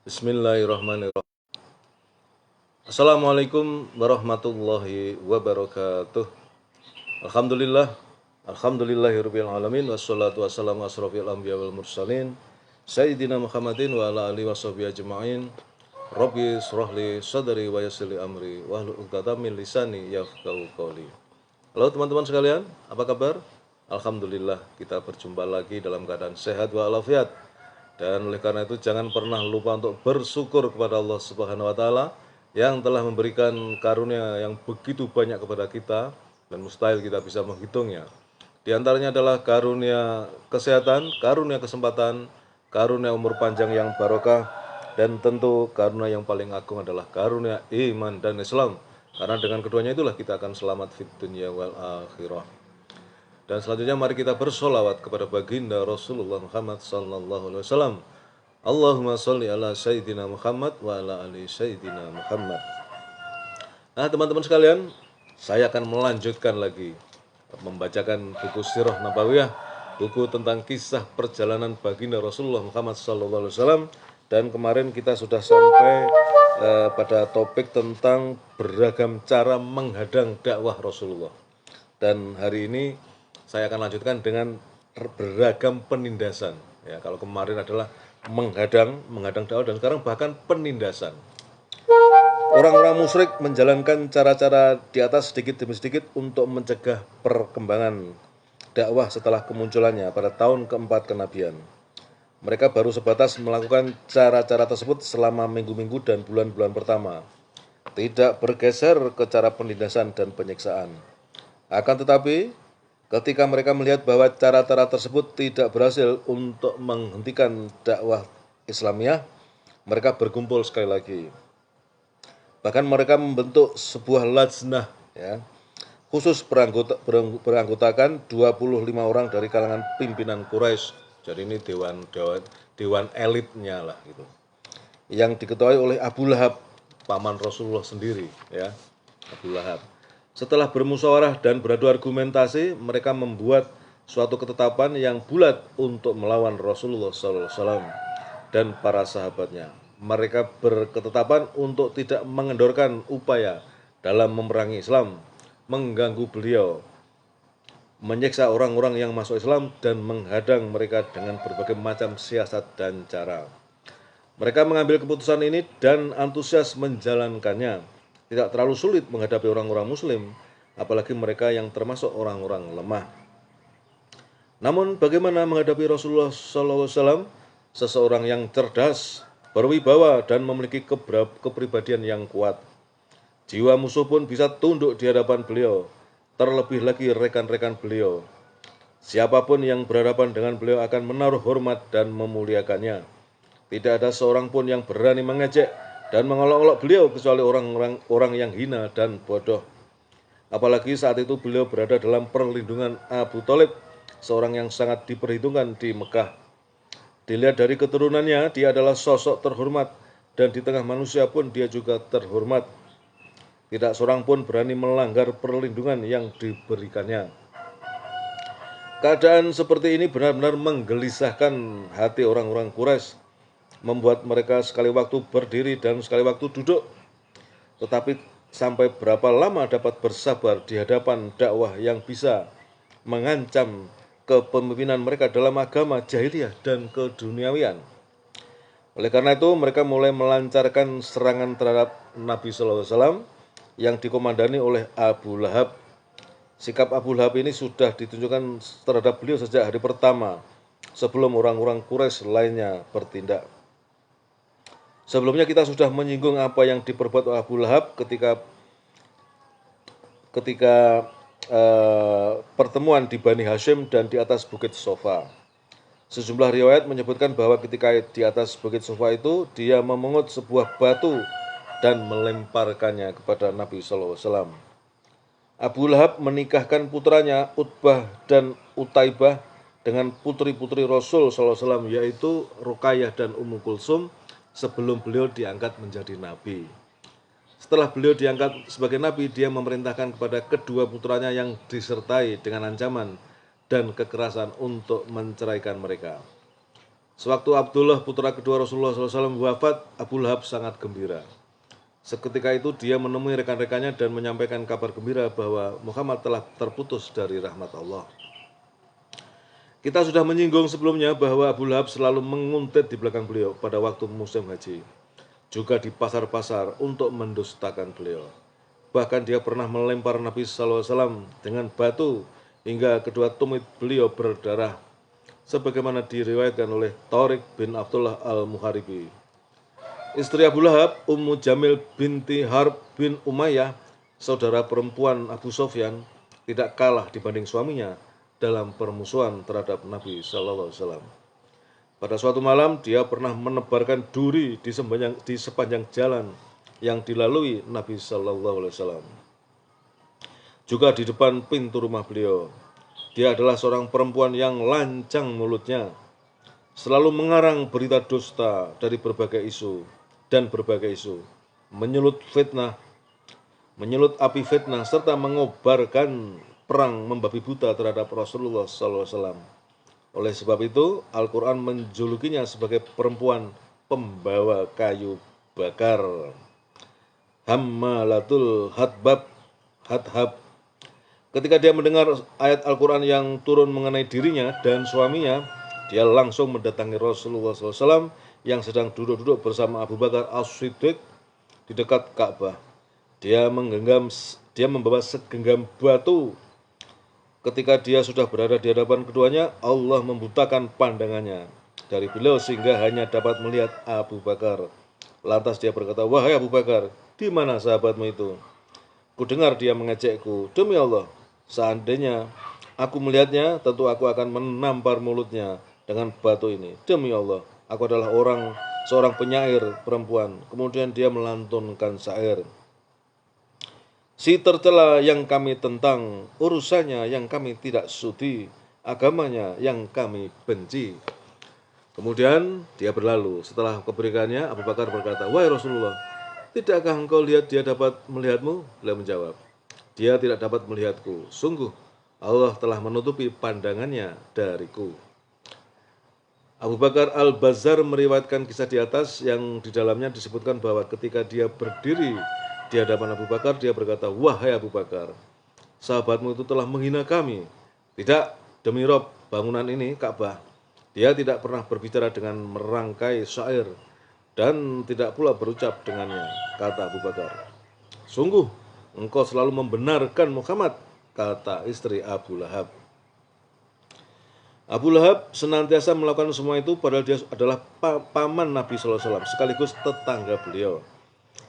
Bismillahirrahmanirrahim. Assalamualaikum warahmatullahi wabarakatuh. Alhamdulillah, alhamdulillahirabbil alamin wassalatu wassalamu asrofil anbiya wal mursalin sayyidina Muhammadin wa ala alihi washabihi ajmain. Rabbi shrahli sadri wa yassirli amri wahlul 'uqdatam min lisani yafqahu qawli. Halo teman-teman sekalian, apa kabar? Alhamdulillah kita berjumpa lagi dalam keadaan sehat walafiat. Dan oleh karena itu jangan pernah lupa untuk bersyukur kepada Allah Subhanahu wa taala yang telah memberikan karunia yang begitu banyak kepada kita dan mustahil kita bisa menghitungnya. Di antaranya adalah karunia kesehatan, karunia kesempatan, karunia umur panjang yang barokah, dan tentu karunia yang paling agung adalah karunia iman dan Islam. Karena dengan keduanya itulah kita akan selamat fid dunya wal akhirah. Dan selanjutnya mari kita bersolawat kepada baginda Rasulullah Muhammad sallallahu alaihi wasallam. Allahumma sholli ala sayyidina Muhammad wa ala ali sayyidina Muhammad. Nah, teman-teman sekalian, saya akan melanjutkan lagi membacakan buku Sirah Nabawiyah, buku tentang kisah perjalanan baginda Rasulullah Muhammad sallallahu alaihi wasallam, dan kemarin kita sudah sampai pada topik tentang beragam cara menghadang dakwah Rasulullah. Dan hari ini saya akan lanjutkan dengan beragam penindasan. Ya, kalau kemarin adalah menghadang dakwah, dan sekarang bahkan penindasan. Orang-orang musyrik menjalankan cara-cara di atas sedikit demi sedikit untuk mencegah perkembangan dakwah setelah kemunculannya pada tahun keempat kenabian. Mereka baru sebatas melakukan cara-cara tersebut selama minggu-minggu dan bulan-bulan pertama, tidak bergeser ke cara penindasan dan penyiksaan. Akan tetapi, ketika mereka melihat bahwa cara-cara tersebut tidak berhasil untuk menghentikan dakwah Islamiyah, mereka berkumpul sekali lagi. Bahkan mereka membentuk sebuah lajnah, ya, khusus beranggotakan 25 orang dari kalangan pimpinan Quraisy. Jadi ini dewan elitnya lah gitu. Yang diketuai oleh Abu Lahab, paman Rasulullah sendiri, ya, Abu Lahab. Setelah bermusyawarah dan beradu argumentasi, mereka membuat suatu ketetapan yang bulat untuk melawan Rasulullah SAW dan para sahabatnya. Mereka berketetapan untuk tidak mengendorkan upaya dalam memerangi Islam, mengganggu beliau, menyiksa orang-orang yang masuk Islam, dan menghadang mereka dengan berbagai macam siasat dan cara. Mereka mengambil keputusan ini dan antusias menjalankannya. Tidak terlalu sulit menghadapi orang-orang muslim, apalagi mereka yang termasuk orang-orang lemah. Namun bagaimana menghadapi Rasulullah SAW, seseorang yang cerdas, berwibawa, dan memiliki kepribadian yang kuat? Jiwa musuh pun bisa tunduk di hadapan beliau, terlebih lagi rekan-rekan beliau. Siapapun yang berhadapan dengan beliau akan menaruh hormat dan memuliakannya. Tidak ada seorang pun yang berani mengejek dan mengolok-olok beliau kecuali orang yang hina dan bodoh. Apalagi saat itu beliau berada dalam perlindungan Abu Thalib, seorang yang sangat diperhitungkan di Mekah. Dilihat dari keturunannya, dia adalah sosok terhormat, dan di tengah manusia pun dia juga terhormat. Tidak seorang pun berani melanggar perlindungan yang diberikannya. Keadaan seperti ini benar-benar menggelisahkan hati orang-orang Quraisy, membuat mereka sekali waktu berdiri dan sekali waktu duduk. Tetapi sampai berapa lama dapat bersabar di hadapan dakwah yang bisa mengancam kepemimpinan mereka dalam agama jahiliyah dan keduniawian? Oleh karena itu mereka mulai melancarkan serangan terhadap Nabi SAW yang dikomandani oleh Abu Lahab. Sikap Abu Lahab ini sudah ditunjukkan terhadap beliau sejak hari pertama sebelum orang-orang Quraisy lainnya bertindak. Sebelumnya kita sudah menyinggung apa yang diperbuat oleh Abu Lahab ketika pertemuan di Bani Hashim dan di atas Bukit Sofa. Sejumlah riwayat menyebutkan bahwa ketika di atas Bukit Sofa itu, dia memungut sebuah batu dan melemparkannya kepada Nabi SAW. Abu Lahab menikahkan putranya Utbah dan Utaibah dengan putri-putri Rasul SAW, yaitu Ruqayyah dan Ummu Kulsum, sebelum beliau diangkat menjadi nabi. Setelah beliau diangkat sebagai nabi, dia memerintahkan kepada kedua putranya yang disertai dengan ancaman dan kekerasan untuk menceraikan mereka. Sewaktu Abdullah putra kedua Rasulullah SAW wafat, Abu Lahab sangat gembira. Seketika itu dia menemui rekan-rekannya dan menyampaikan kabar gembira bahwa Muhammad telah terputus dari rahmat Allah. Kita sudah menyinggung sebelumnya bahwa Abu Lahab selalu menguntit di belakang beliau pada waktu musim haji, juga di pasar-pasar untuk mendustakan beliau. Bahkan dia pernah melempar Nabi SAW dengan batu hingga kedua tumit beliau berdarah, sebagaimana diriwayatkan oleh Tariq bin Abdullah al-Muharibi. Istri Abu Lahab, Ummu Jamil binti Harb bin Umayyah, saudara perempuan Abu Sofyan, tidak kalah dibanding suaminya dalam permusuhan terhadap Nabi Sallallahu Alaihi Wasallam. Pada suatu malam, dia pernah menebarkan duri di sepanjang jalan yang dilalui Nabi Sallallahu Alaihi Wasallam. Juga di depan pintu rumah beliau. Dia adalah seorang perempuan yang lancang mulutnya, selalu mengarang berita dusta dari berbagai isu, menyulut api fitnah, serta mengobarkan perang membabi buta terhadap Rasulullah SAW. Oleh sebab itu, Al-Quran menjulukinya sebagai perempuan pembawa kayu bakar. Hammalatul Hathab. Ketika dia mendengar ayat Al-Quran yang turun mengenai dirinya dan suaminya, dia langsung mendatangi Rasulullah SAW yang sedang duduk-duduk bersama Abu Bakar As-Siddiq di dekat Ka'bah. Dia membawa segenggam batu. Ketika dia sudah berada di hadapan keduanya, Allah membutakan pandangannya dari beliau sehingga hanya dapat melihat Abu Bakar. Lantas dia berkata, "Wahai Abu Bakar, di mana sahabatmu itu? Kudengar dia mengejekku. Demi Allah, seandainya aku melihatnya, tentu aku akan menampar mulutnya dengan batu ini. Demi Allah, aku adalah seorang penyair perempuan." Kemudian dia melantunkan syair. Si tercela yang kami tentang, urusannya yang kami tidak sudi, agamanya yang kami benci. Kemudian dia berlalu. Setelah keberikannya, Abu Bakar berkata, "Wahai Rasulullah, tidakkah engkau lihat dia dapat melihatmu?" Beliau menjawab, "Dia tidak dapat melihatku. Sungguh, Allah telah menutupi pandangannya dariku." Abu Bakar Al-Bazzar meriwayatkan kisah di atas yang di dalamnya disebutkan bahwa ketika dia berdiri di hadapan Abu Bakar, dia berkata, "Wahai Abu Bakar, sahabatmu itu telah menghina kami. Tidak, demi Rob, bangunan ini, Ka'bah. Dia tidak pernah berbicara dengan merangkai syair dan tidak pula berucap dengannya," kata Abu Bakar. "Sungguh, engkau selalu membenarkan Muhammad," kata istri Abu Lahab. Abu Lahab senantiasa melakukan semua itu padahal dia adalah paman Nabi SAW sekaligus tetangga beliau.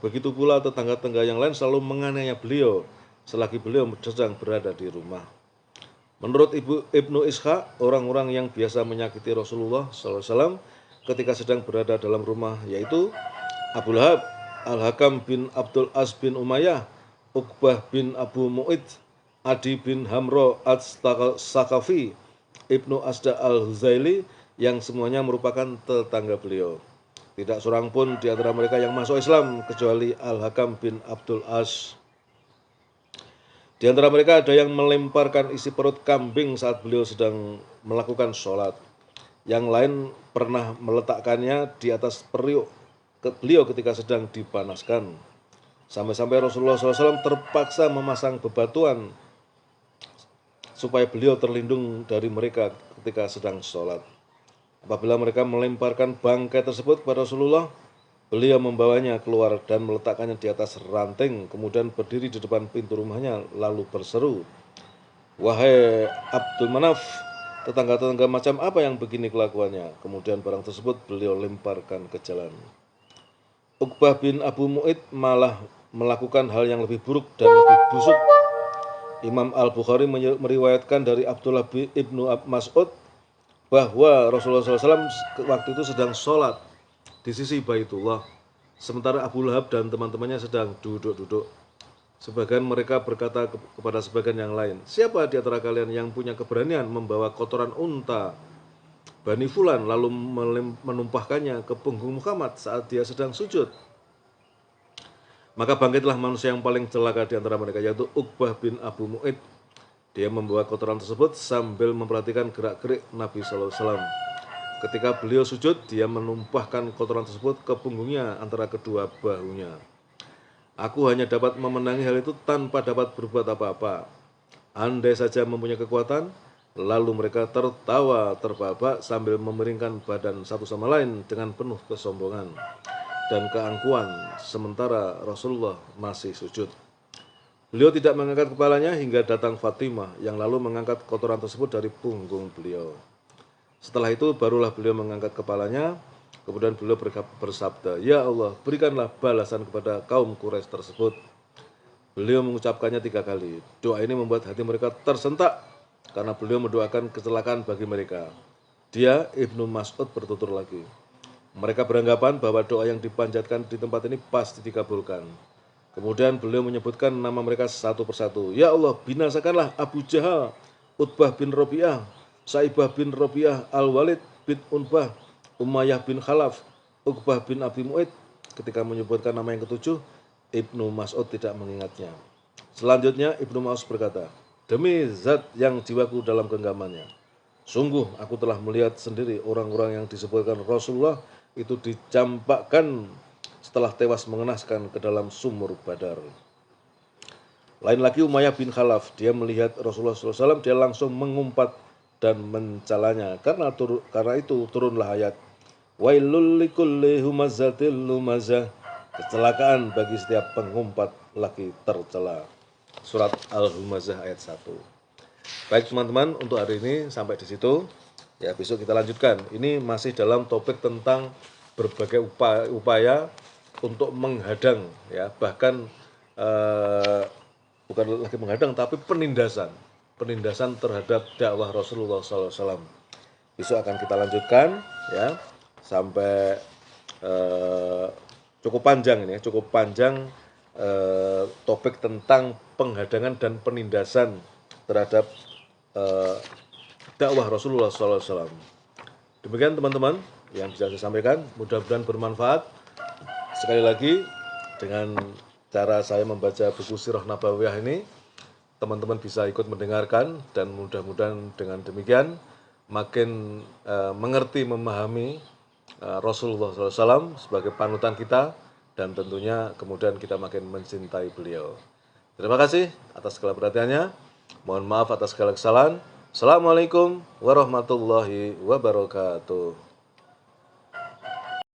Begitu pula tetangga-tetangga yang lain selalu menganiaya beliau selagi beliau sedang berada di rumah. Menurut Ibnu Ishaq, orang-orang yang biasa menyakiti Rasulullah SAW ketika sedang berada dalam rumah yaitu Abu Lahab, Al-Hakam bin Abdul As bin Umayyah, Uqbah bin Abu Mu'id, Adi bin Hamro As-Sakafi, Ibnu Asda Al-Huzaili, yang semuanya merupakan tetangga beliau. Tidak seorang pun di antara mereka yang masuk Islam kecuali Al-Hakam bin Abdul As. Di antara mereka ada yang melemparkan isi perut kambing saat beliau sedang melakukan sholat. Yang lain pernah meletakkannya di atas periuk beliau ketika sedang dipanaskan. Sampai-sampai Rasulullah SAW terpaksa memasang bebatuan supaya beliau terlindung dari mereka ketika sedang sholat. Apabila mereka melemparkan bangkai tersebut kepada Rasulullah, beliau membawanya keluar dan meletakkannya di atas ranting, kemudian berdiri di depan pintu rumahnya lalu berseru, "Wahai Abdul Manaf, tetangga-tetangga macam apa yang begini kelakuannya?" Kemudian barang tersebut beliau lemparkan ke jalan. Uqbah bin Abu Mu'id malah melakukan hal yang lebih buruk dan lebih busuk. Imam Al-Bukhari meriwayatkan dari Abdullah bin Ibnu Mas'ud bahwa Rasulullah SAW waktu itu sedang sholat di sisi Baitullah, sementara Abu Lahab dan teman-temannya sedang duduk-duduk. Sebagian mereka berkata kepada sebagian yang lain, "Siapa di antara kalian yang punya keberanian membawa kotoran unta Bani Fulan lalu menumpahkannya ke punggung Muhammad saat dia sedang sujud?" Maka bangkitlah manusia yang paling celaka di antara mereka, yaitu Uqbah bin Abu Mu'id. Dia membawa kotoran tersebut sambil memperhatikan gerak-gerik Nabi SAW. Ketika beliau sujud, dia menumpahkan kotoran tersebut ke punggungnya antara kedua bahunya. Aku hanya dapat memenangi hal itu tanpa dapat berbuat apa-apa. Andai saja mempunyai kekuatan, lalu mereka tertawa terbahak sambil memiringkan badan satu sama lain dengan penuh kesombongan dan keangkuhan, sementara Rasulullah masih sujud. Beliau tidak mengangkat kepalanya hingga datang Fatimah yang lalu mengangkat kotoran tersebut dari punggung beliau. Setelah itu barulah beliau mengangkat kepalanya, kemudian beliau bersabda, "Ya Allah, berikanlah balasan kepada kaum Quraisy tersebut." Beliau mengucapkannya 3 kali. Doa ini membuat hati mereka tersentak karena beliau mendoakan kecelakaan bagi mereka. Dia, Ibnu Mas'ud, bertutur lagi. Mereka beranggapan bahwa doa yang dipanjatkan di tempat ini pasti dikabulkan. Kemudian beliau menyebutkan nama mereka satu persatu. Ya Allah, binasakanlah Abu Jahal, Utbah bin Rabi'ah, Saibah bin Rabi'ah, Al-Walid bin Unbah, Umayyah bin Khalaf, Uqbah bin Abi Mu'id. Ketika menyebutkan nama yang ketujuh, Ibnu Mas'ud tidak mengingatnya. Selanjutnya Ibnu Mas'ud berkata, "Demi zat yang jiwaku dalam genggamannya, sungguh aku telah melihat sendiri orang-orang yang disebutkan Rasulullah itu dicampakkan setelah tewas mengenaskan ke dalam sumur Badar." Lain lagi Umayyah bin Khalaf, dia melihat Rasulullah SAW, dia langsung mengumpat dan mencalanya. Karena itu turunlah ayat, "Wailul likulli humazatil lumazah." Kecelakaan bagi setiap pengumpat lagi tercela. Surat Al-Humazah ayat 1. Baik teman-teman, untuk hari ini sampai di situ. Ya, besok kita lanjutkan. Ini masih dalam topik tentang berbagai upaya untuk menghadang, ya, bahkan bukan lagi menghadang tapi penindasan terhadap dakwah Rasulullah SAW. Besok akan kita lanjutkan, ya, sampai cukup panjang ini, cukup panjang topik tentang penghadangan dan penindasan terhadap dakwah Rasulullah SAW. Demikian teman-teman yang bisa saya sampaikan, mudah-mudahan bermanfaat. Sekali lagi, dengan cara saya membaca buku Sirah Nabawiyah ini, teman-teman bisa ikut mendengarkan dan mudah-mudahan dengan demikian makin mengerti, memahami Rasulullah SAW sebagai panutan kita dan tentunya kemudian kita makin mencintai beliau. Terima kasih atas segala perhatiannya. Mohon maaf atas segala kesalahan. Assalamualaikum warahmatullahi wabarakatuh.